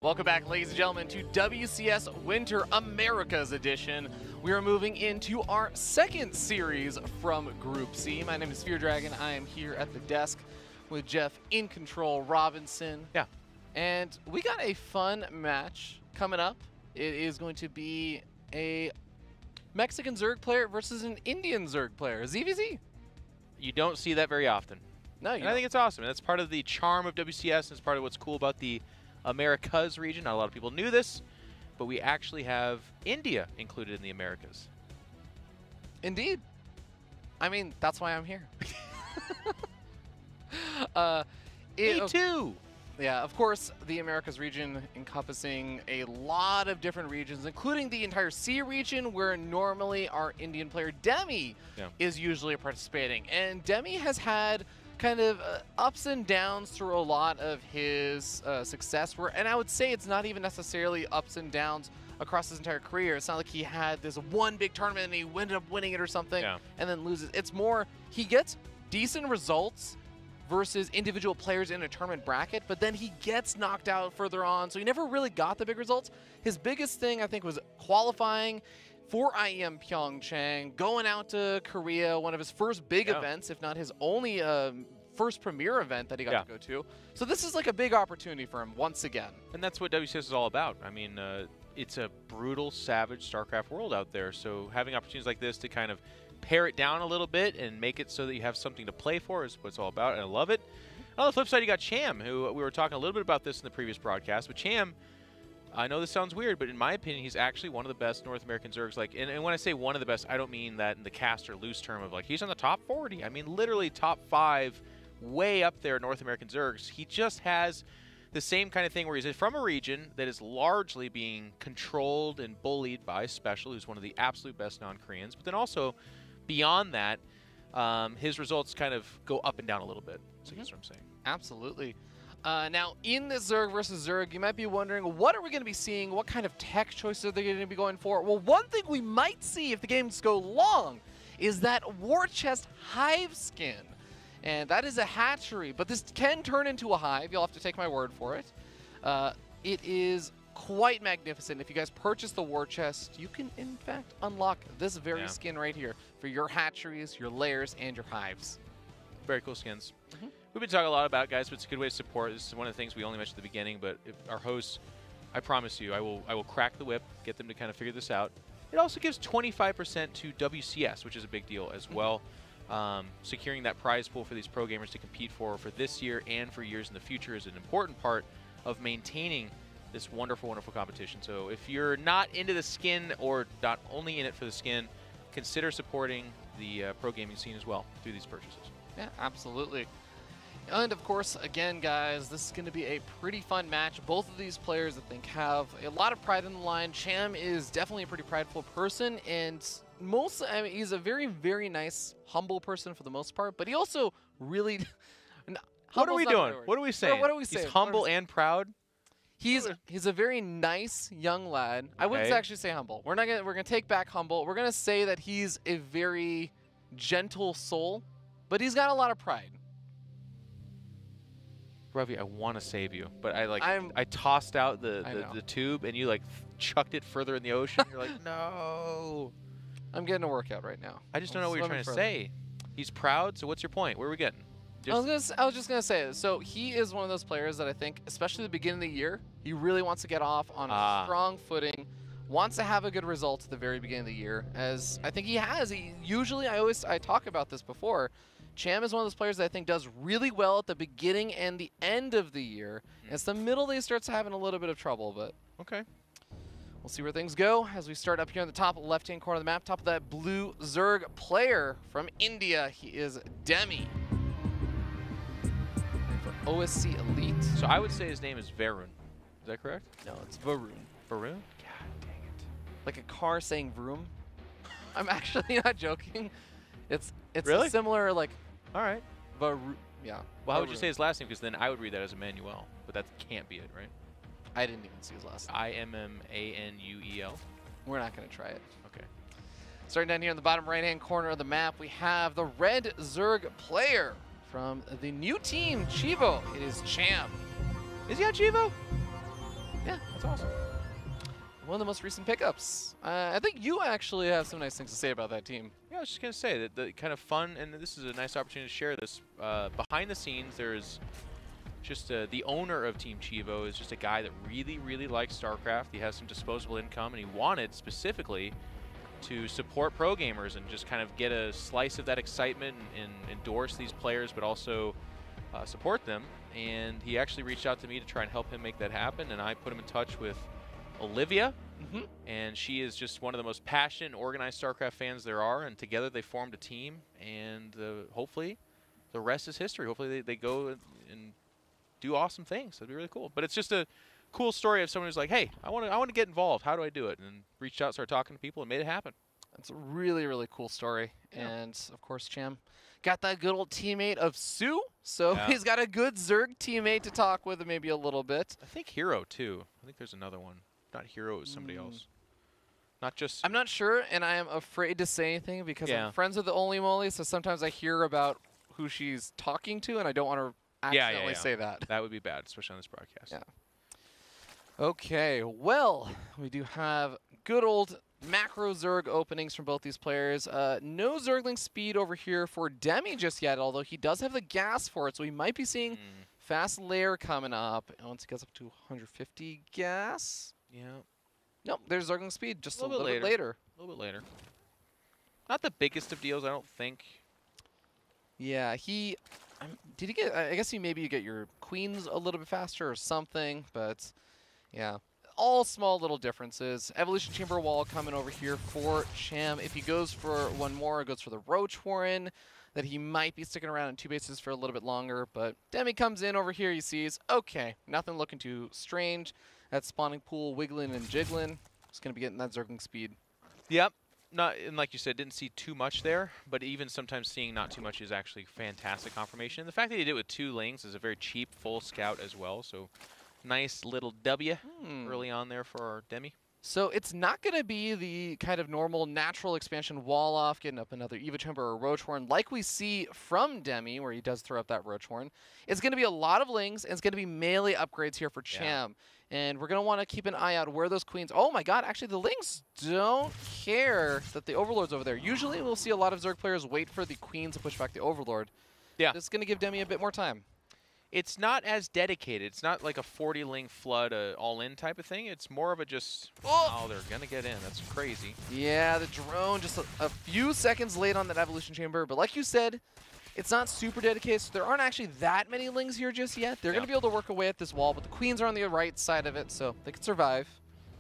Welcome back, ladies and gentlemen, to WCS Winter Americas Edition. We are moving into our second series from Group C. My name is Fear Dragon. I am here at the desk with Jeff In Control Robinson. Yeah. And we got a fun match coming up. It is going to be a Mexican Zerg player versus an Indian Zerg player, ZvZ. You don't see that very often. No, you don't. I think it's awesome. And that's part of the charm of WCS, and it's part of what's cool about the Americas region. Not a lot of people knew this, but we actually have India included in the Americas. Indeed. I mean, that's why I'm here. Me too. Yeah, of course, the Americas region encompassing a lot of different regions, including the entire C region, where normally our Indian player Demi is usually participating. And Demi has had kind of ups and downs through a lot of his success. And I would say it's not even necessarily ups and downs across his entire career. It's not like he had this one big tournament and he ended up winning it or something and then loses. It's more he gets decent results versus individual players in a tournament bracket, but then he gets knocked out further on, so he never really got the big results. His biggest thing, I think, was qualifying for IEM Pyeongchang, going out to Korea, one of his first big events, if not his only first premier event that he got to go to. So this is like a big opportunity for him once again. And that's what WCS is all about. I mean, it's a brutal, savage StarCraft world out there, so having opportunities like this to kind of pare it down a little bit and make it so that you have something to play for is what it's all about, and I love it. On the flip side, you got Cham, who we were talking a little bit about this in the previous broadcast, but Cham, I know this sounds weird, but in my opinion, he's actually one of the best North American Zergs. Like, and when I say one of the best, I don't mean that in the cast or loose term of like he's on the top 40. I mean literally top 5, way up there North American Zergs. He just has the same kind of thing where he's from a region that is largely being controlled and bullied by Special, who's one of the absolute best non-Koreans, but then also beyond that, his results kind of go up and down a little bit. So that's what I'm saying. Absolutely. Now, in this Zerg versus Zerg, you might be wondering, what are we going to be seeing? What kind of tech choices are they going to be going for? Well, one thing we might see if the games go long is that War Chest Hive skin. And that is a hatchery, but this can turn into a hive. You'll have to take my word for it. It is quite magnificent. If you guys purchase the War Chest, you can in fact unlock this very skin right here for your hatcheries, your layers, and your hives. Very cool skins. We've been talking a lot about it, guys, but it's a good way to support. This is one of the things we only mentioned at the beginning, but if our hosts, I promise you, I will crack the whip, get them to kind of figure this out. It also gives 25% to WCS, which is a big deal as well. Securing that prize pool for these pro gamers to compete for this year and for years in the future is an important part of maintaining this wonderful, wonderful competition. So if you're not into the skin or not only in it for the skin, consider supporting the pro gaming scene as well through these purchases. Yeah, absolutely. And of course, again, guys, this is going to be a pretty fun match. Both of these players, I think, have a lot of pride in the line. Cham is definitely a pretty prideful person, and I mean, he's a very, very nice, humble person for the most part, but he also really... What are we doing? What are we saying? What are we saying? He's humble and proud? He's a very nice young lad. I wouldn't actually say humble. We're gonna take back humble. We're gonna say that he's a very gentle soul, but he's got a lot of pride. Ravi, I want to save you, but I tossed out the tube and you like chucked it further in the ocean. You're like, no. I'm getting a workout right now. I just don't know what you're trying to say. He's proud. So what's your point? Where are we getting? I was just going to say, so he is one of those players that I think, especially at the beginning of the year, he really wants to get off on a strong footing, wants to have a good result at the very beginning of the year, as I think he has. I talk about this before, Cham is one of those players that I think does really well at the beginning and the end of the year. It's the middle that he starts having a little bit of trouble, but okay. We'll see where things go as we start up here in the top left-hand corner of the map, top of that blue Zerg player from India. He is Demi. OSC Elite. So I would say his name is Varun. Is that correct? No, it's Varun. Varun? God dang it. Like a car saying vroom. I'm actually not joking. It's really? A similar like. All right. Varun. Yeah. Well, how would you say his last name? Because then I would read that as Emmanuel, but that can't be it, right? I didn't even see his last name. I-M-M-A-N-U-E-L. We're not going to try it. Okay. Starting down here in the bottom right-hand corner of the map, we have the red Zerg player from the new team, Chivo. It is Cham. Is he on Chivo? Yeah, that's awesome. One of the most recent pickups. I think you actually have some nice things to say about that team. Yeah, I was just going to say that the kind of fun, and this is a nice opportunity to share this. Behind the scenes, there's just the owner of Team Chivo is just a guy that really, really likes StarCraft. He has some disposable income, and he wanted specifically to support pro gamers and just kind of get a slice of that excitement and endorse these players, but also support them. And he actually reached out to me to try and help him make that happen, and I put him in touch with Olivia, and she is just one of the most passionate and organized StarCraft fans there are, and together they formed a team, and hopefully the rest is history. Hopefully they go and do awesome things. That'd be really cool. But it's just a cool story of someone who's like, hey, I want to get involved. How do I do it? And reached out, started talking to people, and made it happen. That's a really, really cool story. Yeah. And, of course, Cham got that good old teammate of Sue, so he's got a good Zerg teammate to talk with maybe a little bit. I think Hero, too. I think there's another one. Not Hero, it was somebody else. Not just... I'm not sure, and I am afraid to say anything because I'm friends with the Only Moly, so sometimes I hear about who she's talking to, and I don't want to accidentally say that. That would be bad, especially on this broadcast. Yeah. Okay, well, we do have good old macro Zerg openings from both these players. No Zergling speed over here for Demi just yet, although he does have the gas for it, so we might be seeing fast layer coming up. Once it gets up to 150 gas. Yeah. Nope, there's Zergling speed just a little bit later. A little bit later. Not the biggest of deals, I don't think. Yeah, did he get, I guess maybe you get your queens a little bit faster or something, but yeah. All small little differences. Evolution Chamber wall coming over here for Cham. If he goes for one more, it goes for the Roach Warren, that he might be sticking around in 2 bases for a little bit longer, but Demi comes in over here, he sees, okay, nothing looking too strange. That spawning pool wiggling and jiggling. It's going to be getting that Zergling speed. Yep. And like you said, didn't see too much there, but even sometimes seeing not too much is actually fantastic confirmation. And the fact that he did it with 2 lings is a very cheap full scout as well, so nice little W early on there for our Demi. So it's not going to be the kind of normal natural expansion wall off, getting up another Eva Chamber or Roach Horn like we see from Demi, where he does throw up that Roach Horn. It's going to be a lot of lings, and it's going to be melee upgrades here for Cham. And we're going to want to keep an eye out where those queens... Oh my god, actually the lings don't care that the Overlord's over there. Usually we'll see a lot of Zerg players wait for the queen to push back the Overlord. Yeah. This is going to give Demi a bit more time. It's not as dedicated. It's not like a 40-ling flood all-in type of thing. It's more of a just, oh, they're going to get in. That's crazy. Yeah, the drone just a few seconds late on that Evolution Chamber. But like you said, it's not super dedicated, so there aren't actually that many lings here just yet. They're going to be able to work away at this wall, but the queens are on the right side of it, so they can survive.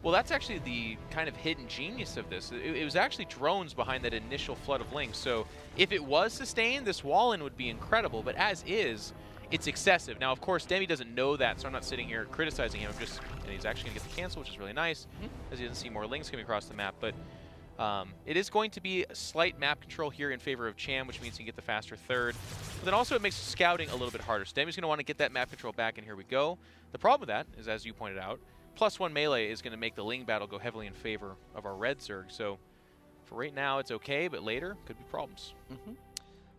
Well, that's actually the kind of hidden genius of this. It was actually drones behind that initial flood of lings. So if it was sustained, this wall-in would be incredible. But as is, it's excessive. Now, of course, Demi doesn't know that, so I'm not sitting here criticizing him. And he's actually going to get the cancel, which is really nice, as he doesn't see more lings coming across the map. But it is going to be a slight map control here in favor of Cham, which means he can get the faster third. But then also it makes scouting a little bit harder. So Demi's going to want to get that map control back, and here we go. The problem with that is, as you pointed out, +1 melee is going to make the ling battle go heavily in favor of our red Zerg. So for right now, it's okay, but later could be problems.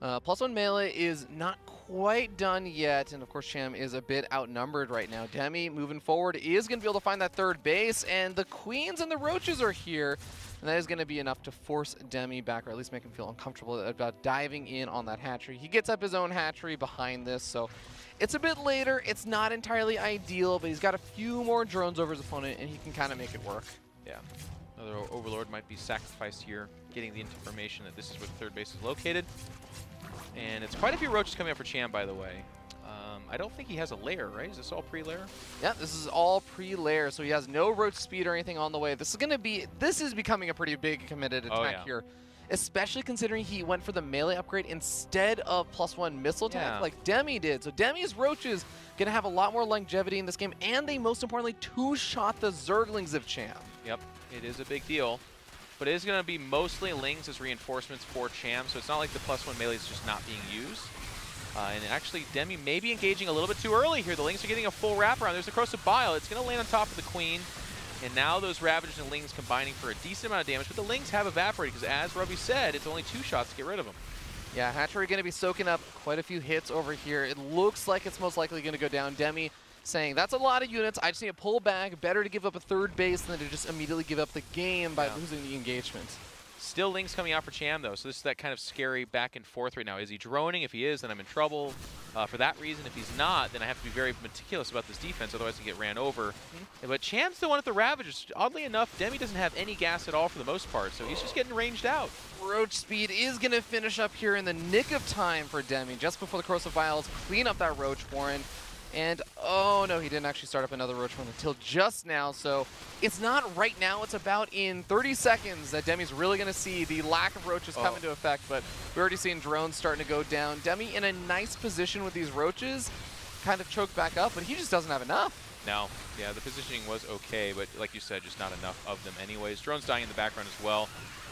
+1 melee is not quite done yet, and of course Cham is a bit outnumbered right now. Demi, moving forward, is going to be able to find that third base, and the queens and the roaches are here, and that is going to be enough to force Demi back, or at least make him feel uncomfortable about diving in on that hatchery. He gets up his own hatchery behind this, so it's a bit later. It's not entirely ideal, but he's got a few more drones over his opponent, and he can kind of make it work. Yeah. Another Overlord might be sacrificed here, getting the information that this is where the third base is located. And it's quite a few roaches coming up for Cham, by the way. I don't think he has a lair, right? Is this all pre-lair? Yeah, this is all pre-lair, so he has no roach speed or anything on the way. This is becoming a pretty big committed attack here, especially considering he went for the melee upgrade instead of +1 missile attack like Demi did. So Demi's roaches gonna have a lot more longevity in this game, and they most importantly two-shot the Zerglings of Cham. Yep, it is a big deal. But it is going to be mostly lings as reinforcements for Cham, so it's not like the +1 melee is just not being used. And actually, Demi may be engaging a little bit too early here. The lings are getting a full wraparound. There's the Corrosive Bile. It's going to land on top of the Queen. And now those Ravagers and lings combining for a decent amount of damage. But the lings have evaporated because, as Ruby said, it's only 2 shots to get rid of them. Yeah, hatchery going to be soaking up quite a few hits over here. It looks like it's most likely going to go down. Demi saying that's a lot of units. I just need to pull back. Better to give up a third base than to just immediately give up the game by losing the engagement. Still Lings coming out for Cham, though, so this is that kind of scary back and forth right now. Is he droning? If he is, then I'm in trouble. For that reason, if he's not, then I have to be very meticulous about this defense, otherwise I get ran over. But Cham's the one at the Ravagers. Oddly enough, Demi doesn't have any gas at all for the most part, so he's just getting ranged out. Roach speed is going to finish up here in the nick of time for Demi, just before the Corrosive Vials clean up that Roach Warren. And, oh no, he didn't actually start up another Roach Warren until just now, so it's not right now, it's about in 30 seconds that Demi's really going to see the lack of Roaches come into effect, but we're already seeing drones starting to go down. Demi in a nice position with these Roaches, kind of choked back up, but he just doesn't have enough. No, yeah, the positioning was okay, but like you said, just not enough of them anyways. Drones dying in the background as well.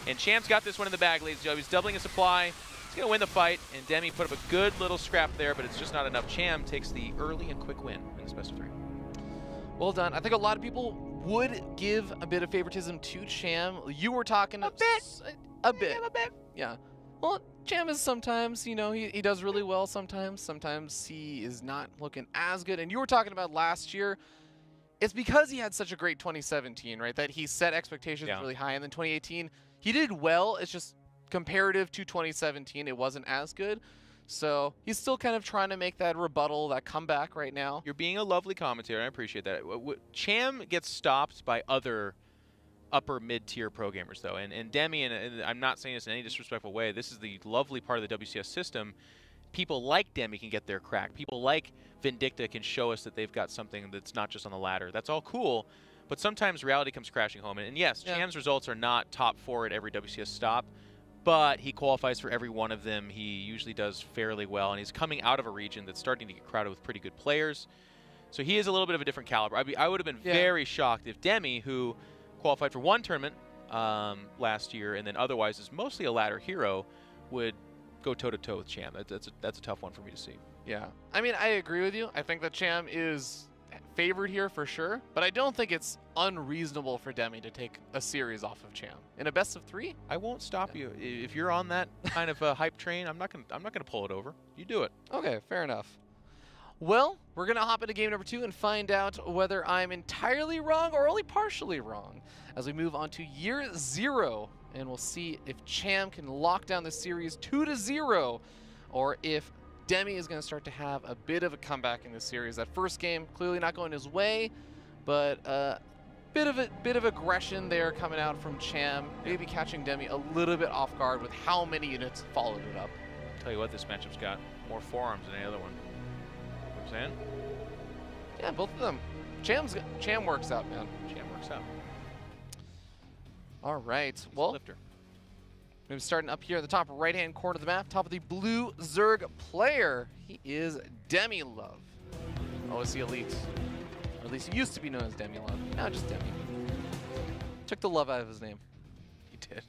And Cham's got this one in the bag, ladies and gentlemen. He's doubling his supply. He's going to win the fight, and Demi put up a good little scrap there, but it's just not enough. Cham takes the early and quick win in this best of 3. Well done. I think a lot of people would give a bit of favoritism to Cham. You were talking a bit. Yeah. Well, Cham is sometimes, you know, he does really well sometimes. Sometimes he is not looking as good. And you were talking about last year. It's because he had such a great 2017, right, that he set expectations really high. And then 2018, he did well. It's just comparative to 2017, it wasn't as good. So he's still kind of trying to make that rebuttal, that comeback right now. You're being a lovely commentator. I appreciate that. Cham gets stopped by other upper mid-tier pro gamers, though. And Demi, and I'm not saying this in any disrespectful way, this is the lovely part of the WCS system. People like Demi can get their crack. People like Vindicta can show us that they've got something that's not just on the ladder. That's all cool. But sometimes reality comes crashing home. And yes, Cham's results are not top 4 at every WCS stop. But he qualifies for every one of them. He usually does fairly well, and he's coming out of a region that's starting to get crowded with pretty good players. So he is a little bit of a different caliber. I would have been very shocked if Demi, who qualified for 1 tournament last year and then otherwise is mostly a ladder hero, would go toe-to-toe with Cham. That's a tough one for me to see. Yeah. I mean, I agree with you. I think that Cham is favored here for sure, but I don't think it's unreasonable for Demi to take a series off of Cham in a best of 3. I won't stop you if you're on that kind of hype train. I'm not gonna pull it over. You do it. Okay, fair enough. Well, we're gonna hop into game number 2 and find out whether I'm entirely wrong or only partially wrong as we move on to year 0, and we'll see if Cham can lock down the series 2-0, or if Demi is going to start to have a bit of a comeback in this series. That first game clearly not going his way, but bit of aggression there coming out from Cham, maybe catching Demi a little bit off guard with how many units followed it up. Tell you what, this matchup's got more forearms than any other one. You know what I'm saying? Yeah, both of them. Cham works out, man. Cham works out. All right. Well, Lifter. We're starting up here at the top right-hand corner of the map, top of the blue Zerg player. He is Demi Love. OSC Elite. Or at least he used to be known as Demi Love. Now just Demi. Took the love out of his name. He did.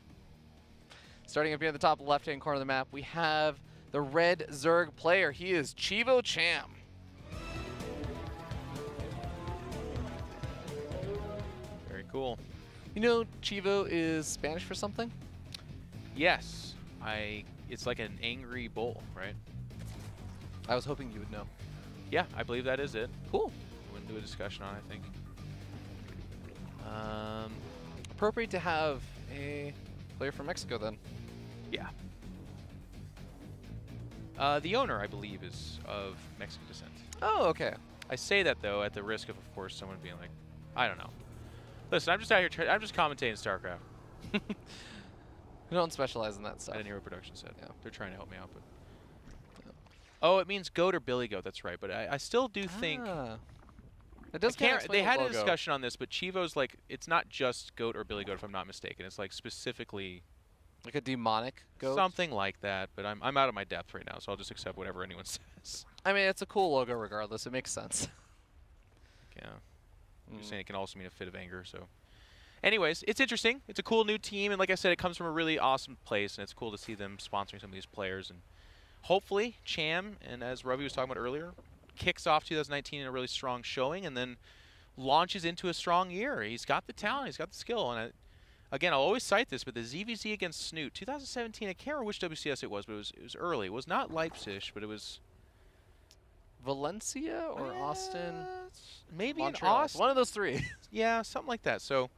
Starting up here at the top left-hand corner of the map, we have the red Zerg player. He is Chivo Cham. Very cool. You know Chivo is Spanish for something? Yes, it's like an angry bull, right? I was hoping you would know. Yeah, I believe that is it. Cool. Wouldn't do a discussion on it, I think. Appropriate to have a player from Mexico then. Yeah. The owner, I believe, is of Mexican descent. Oh, okay. I say that, though, at the risk of course, someone being like, I don't know. Listen, I'm just out here, I'm just commentating StarCraft. We don't specialize in that stuff. I didn't hear what production said. Yeah. They're trying to help me out, but... Oh, it means goat or billy goat, that's right. But I still do think... It does they had a discussion on this, but Chivo's like, it's not just goat or billy goat, if I'm not mistaken. It's like specifically... Like a demonic goat? Something like that, but I'm out of my depth right now, so I'll just accept whatever anyone says. I mean, it's a cool logo regardless. It makes sense. Yeah. I'm just saying it can also mean a fit of anger, so... Anyways, it's interesting. It's a cool new team, and like I said, it comes from a really awesome place, and it's cool to see them sponsoring some of these players. And hopefully, Cham, and as Ravi was talking about earlier, kicks off 2019 in a really strong showing, and then launches into a strong year. He's got the talent, he's got the skill, and again, I'll always cite this, but the ZvZ against Snoot, 2017, I can't remember which WCS it was, but it was early. It was not Leipzig, but it was... Valencia or Austin? Maybe Montreal. in Austin. One of those three. Yeah, something like that. So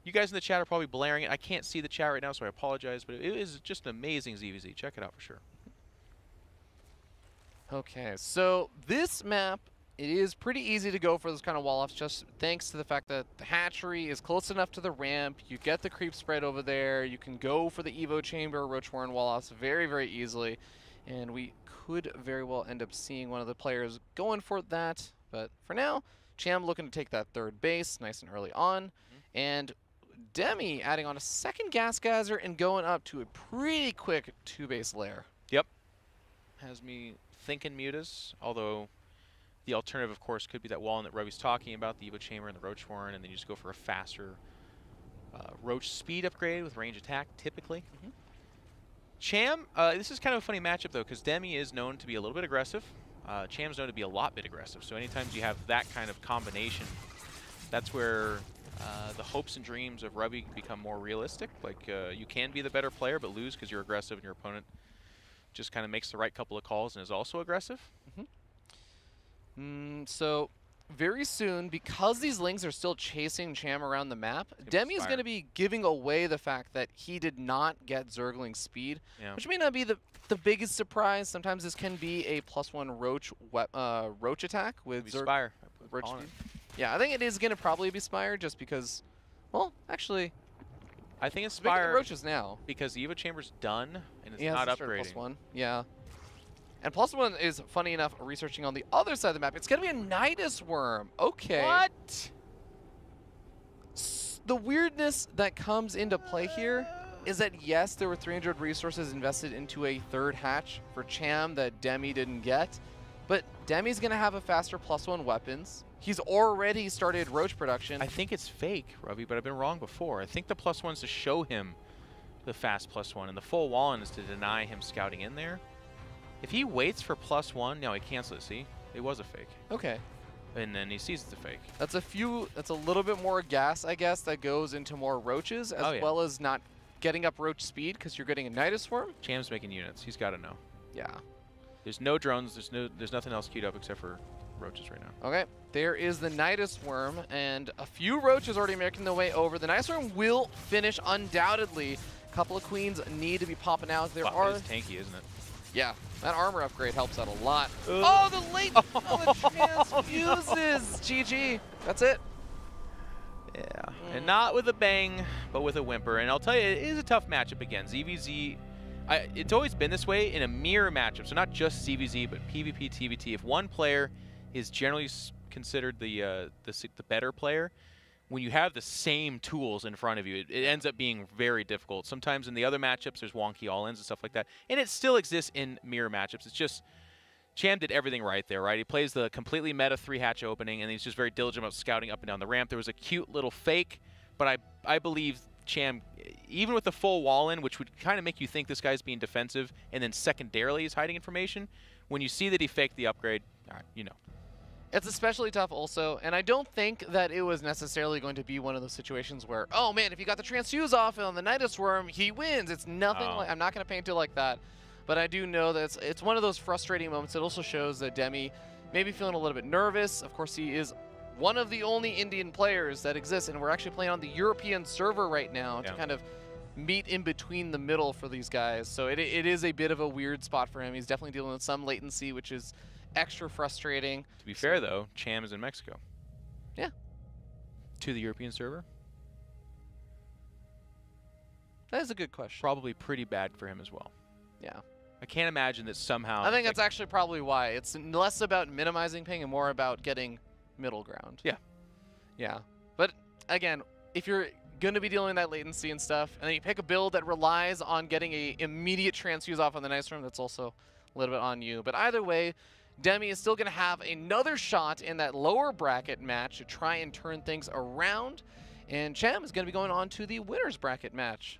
you guys in the chat are probably blaring it. I can't see the chat right now, so I apologize. But it is just an amazing ZvZ. Check it out for sure. Okay, so this map, it is pretty easy to go for those kind of wall-offs just thanks to the fact that the hatchery is close enough to the ramp. You get the creep spread over there. You can go for the Evo chamber or Roach Warren wall-offs very, very easily. And we could very well end up seeing one of the players going for that. But for now, Cham looking to take that third base nice and early on. And Demi adding on a second gas geyser and going up to a pretty quick 2-base lair. Yep. Has me thinking mutas, although the alternative, of course, could be that wall that Roby's talking about, the Evo Chamber and the Roach Warren, and then you just go for a faster Roach speed upgrade with range attack, typically. Cham, this is kind of a funny matchup, though, because Demi is known to be a little bit aggressive. Cham's known to be a lot bit aggressive, so anytime you have that kind of combination, that's where the hopes and dreams of Roby become more realistic. Like, you can be the better player, but lose because you're aggressive and your opponent just kind of makes the right couple of calls and is also aggressive. So very soon, because these Lings are still chasing Cham around the map, Demi is going to be giving away the fact that he did not get Zergling speed, which may not be the biggest surprise. Sometimes this can be a +1 Roach attack with Spire. Roach speed. Yeah, I think it is going to probably be Spire just because, well, actually, I think it's Spire Roaches now because the Evo Chamber's done and it's not upgrading. +1, yeah. And +1 is, funny enough, researching on the other side of the map. It's going to be a Nidus Worm. Okay. What? The weirdness that comes into play here is that, yes, there were 300 resources invested into a third hatch for Cham that Demi didn't get, but Demi's going to have a faster +1 weapons. He's already started Roach production. I think it's fake, Robbie, but I've been wrong before. I think the +1's to show him the fast +1, and the full wall-in is to deny him scouting in there. If he waits for +1, now he cancels it, see? It was a fake. Okay. And then he sees it's a fake. That's a little bit more gas, I guess, that goes into more Roaches, as well as not getting up Roach speed because you're getting a Nidus Worm. Cham's making units. He's got to know. Yeah. There's no drones. There's nothing else queued up except for Roaches right now. Okay. There is the Nidus Worm, and a few Roaches already making their way over. The Nidus Worm will finish undoubtedly. A couple of Queens need to be popping out. There are... It's tanky, isn't it? Yeah. That armor upgrade helps out a lot. Oh, the late the transfuses. GG. That's it. Yeah. And not with a bang, but with a whimper. And I'll tell you, it is a tough matchup again. ZvZ, it's always been this way in a mirror matchup. So not just ZvZ, but PvP, TvT. If one player is generally considered the better player, when you have the same tools in front of you, it ends up being very difficult. Sometimes in the other matchups, there's wonky all-ins and stuff like that. And it still exists in mirror matchups. It's just, Cham did everything right there, right? He plays the completely meta 3-hatch opening, and he's just very diligent about scouting up and down the ramp. There was a cute little fake, but I believe Cham, even with the full wall-in, which would kind of make you think this guy's being defensive, and then secondarily he's hiding information, when you see that he faked the upgrade, all right, you know. It's especially tough also, and I don't think that it was necessarily going to be one of those situations where, oh man, if you got the transfuse off on the Nidus Worm, he wins. It's nothing like, I'm not going to paint it like that, but I do know that it's one of those frustrating moments. It also shows that Demi may be feeling a little bit nervous. Of course, he is one of the only Indian players that exists, and we're actually playing on the European server right now to kind of meet in between the middle for these guys. So it is a bit of a weird spot for him. He's definitely dealing with some latency, which is extra frustrating. To be fair, though, Cham is in Mexico. Yeah. To the European server? That is a good question. Probably pretty bad for him as well. Yeah. I can't imagine that somehow... I think that's actually probably why. It's less about minimizing ping and more about getting middle ground. Yeah. Yeah. But, again, if you're going to be dealing with that latency and stuff, and then you pick a build that relies on getting a immediate transfuse off on the Nidus Worm, that's also a little bit on you. But either way, Demi is still going to have another shot in that lower bracket match to try and turn things around. And Cham is going to be going on to the winner's bracket match.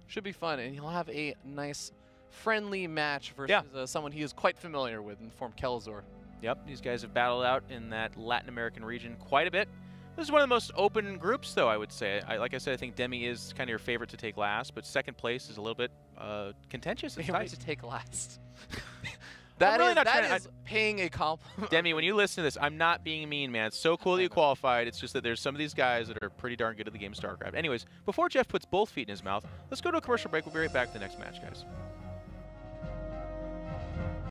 Should be fun, and he'll have a nice, friendly match versus someone he is quite familiar with in the form Kelzor. Yep, these guys have battled out in that Latin American region quite a bit. This is one of the most open groups, though, I would say. Like I said, I think Demi is kind of your favorite to take last, but second place is a little bit contentious. Favorite to take last. That really is paying a compliment. Demi, when you listen to this, I'm not being mean, man. It's so cool that you qualified. It's just that there's some of these guys that are pretty darn good at the game StarCraft. Anyways, before Jeff puts both feet in his mouth, let's go to a commercial break. We'll be right back to the next match, guys.